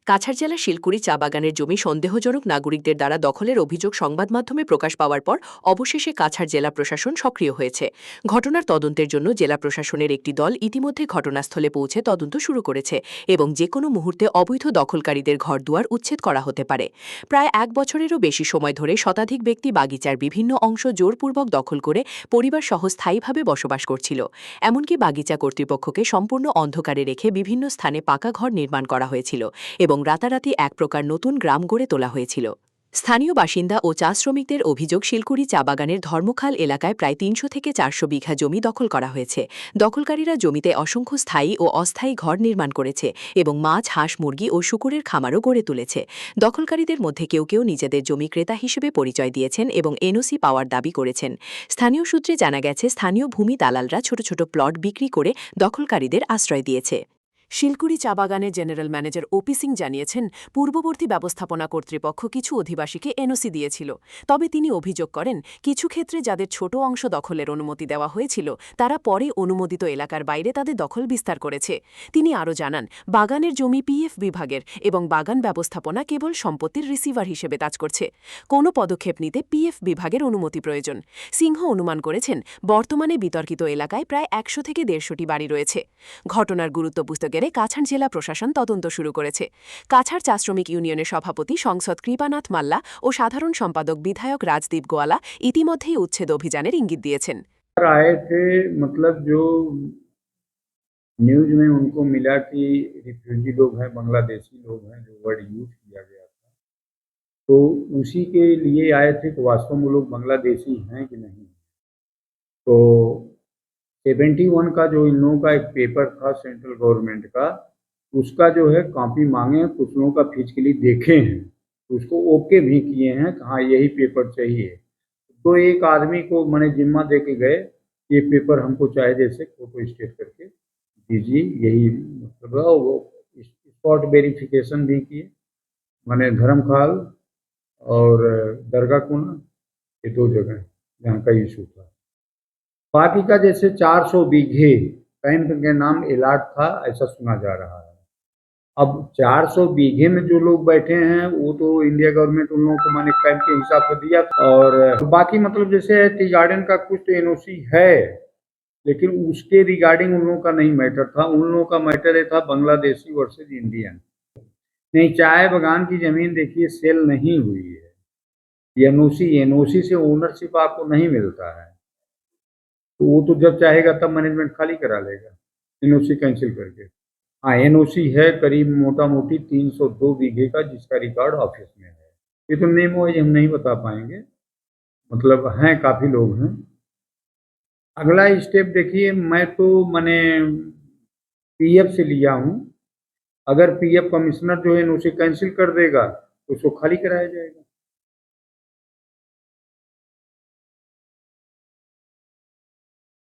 কাছাড় জেলার শিলকুড়ি চা বাগানের জমি সন্দেহজনক নাগরিকদের দ্বারা দখলের অভিযোগ সংবাদ মাধ্যমে প্রকাশ পাওয়ার পর অবশেষে কাছাড় জেলা প্রশাসন সক্রিয় হয়েছে। ঘটনার তদন্তের জন্য জেলা প্রশাসনের একটি দল ইতিমধ্যে ঘটনাস্থলে পৌঁছে তদন্ত শুরু করেছে এবং যে কোনো মুহূর্তে অবৈধ দখলকারীদের ঘরদুয়ার উচ্ছেদ করা হতে পারে। প্রায় 1 বছরেরও বেশি সময় ধরে শতাধিক ব্যক্তি বাগিচার বিভিন্ন অংশ জোরপূর্বক দখল করে পরিবারসহ স্থায়ীভাবে বসবাস করছিল। এমনকি বাগিচা কর্তৃপক্ষকে সম্পূর্ণ অন্ধকারে রেখে বিভিন্ন স্থানে পাকা ঘর নির্মাণ করা হয়েছিল এবং রাতারাতি এক প্রকার নতুন গ্রাম গড়ে তোলা হয়েছিল। স্থানীয় বাসিন্দা ও চা শ্রমিকদের অভিযোগ, শিলকুড়ি চা বাগানের ধর্মখাল এলাকায় প্রায় ৩০০ থেকে ৪০০ বিঘা জমি দখল করা হয়েছে। দখলকারীরা জমিতে অসংখ্য স্থায়ী ও অস্থায়ী ঘর নির্মাণ করেছে এবং মাছ, হাঁস, মুরগি ও শুকুরের খামারও গড়ে তুলেছে। দখলকারীদের মধ্যে কেউ কেউ নিজেদের জমি ক্রেতা হিসেবে পরিচয় দিয়েছেন এবং এনওসি পাওয়ার দাবি করেছেন। স্থানীয় সূত্রে জানা গেছে, স্থানীয় ভূমি দালালরা ছোট ছোট প্লট বিক্রি করে দখলকারীদের আশ্রয় দিয়েছে। শিলকুড়ি চা বাগানের জেনারেল ম্যানেজার ওপি সিং জানিয়েছেন, পূর্ববর্তী ব্যবস্থাপনা কর্তৃপক্ষ কিছু অধিবাসীকে এনওসি দিয়েছিল। তবে তিনি অভিযোগ করেন, কিছু ক্ষেত্রে যাদের ছোট অংশ দখলের অনুমতি দেওয়া হয়েছিল তারা পরে অনুমোদিত এলাকার বাইরে তাদের দখল বিস্তার করেছে। তিনি আরও জানান, বাগানের জমি পিএফ বিভাগের এবং বাগান ব্যবস্থাপনা কেবল সম্পত্তির রিসিভার হিসেবে কাজ করছে। কোনো পদক্ষেপ নিতে পিএফ বিভাগের অনুমতি প্রয়োজন। সিংহ অনুমান করেছেন, বর্তমানে বিতর্কিত এলাকায় প্রায় ১০০ থেকে ১৫০টি বাড়ি রয়েছে। ঘটনার গুরুত্ব বুঝতে পেরে কাছাড় জেলা প্রশাসন তদন্ত শুরু করেছে। কাছাড় চা শ্রমিক ইউনিয়নের সভাপতি সংসদ কৃপানাথ মাল্লা ও সাধারণ সম্পাদক বিধায়ক রাজদীপ গোয়ালা ইতিমধ্যেই উচ্ছেদ অভিযানের ইঙ্গিত দিয়েছেন। आए थे, मतलब जो न्यूज में उनको मिला कि रिफ्यूजी लोग हैं, बांग्लादेशी लोग हैं, जो वर्ड यूज किया गया था, तो उसी के लिए आए थे कि वास्तव में लोग बांग्लादेशी हैं कि नहीं। तो 71 का जो इन लोगों का एक पेपर था सेंट्रल गवर्नमेंट का, उसका जो है कॉपी मांगे हैं, कुछ लोगों का फिजिकली देखे हैं, उसको ओके भी किए हैं कि हाँ यही पेपर चाहिए। तो एक आदमी को मैंने जिम्मा दे के गए, ये पेपर हमको चाहे जैसे फोटो स्टेट करके दीजिए, यही मतलब है। वो स्पॉट वेरिफिकेशन भी किए, मैंने धर्मखाल और दरगाह कोना, ये 2 जगह जहाँ का इशू था। बाकी का जैसे 400 बीघे कैंप के नाम एलाट था, ऐसा सुना जा रहा है। अब 400 बीघे में जो लोग बैठे हैं वो तो इंडिया गवर्नमेंट उन लोगों को माने कैंप के हिसाब से दिया, और बाकी मतलब जैसे टी गार्डन का कुछ तो एनओसी है, लेकिन उसके रिगार्डिंग उन लोगों का नहीं मैटर था। उन लोगों का मैटर ये था बांग्लादेशी वर्सेज इंडियन। नहीं, चाय बागान की जमीन देखिए सेल नहीं हुई है। एनओसी से ओनरशिप आपको नहीं मिलता है, तो वो तो जब चाहेगा तब मैनेजमेंट खाली करा लेगा एनओसी कैंसिल करके। हाँ, एनओसी है करीब मोटा मोटी 302 बीघे का, जिसका रिकॉर्ड ऑफिस में है। ये तो नेम वाइज हम नहीं बता पाएंगे, मतलब हैं काफ़ी लोग हैं। अगला स्टेप देखिए, मैं तो मैंने पीएफ से लिया हूँ। अगर पीएफ कमिश्नर जो है एनओसी कैंसिल कर देगा तो उसको खाली कराया जाएगा।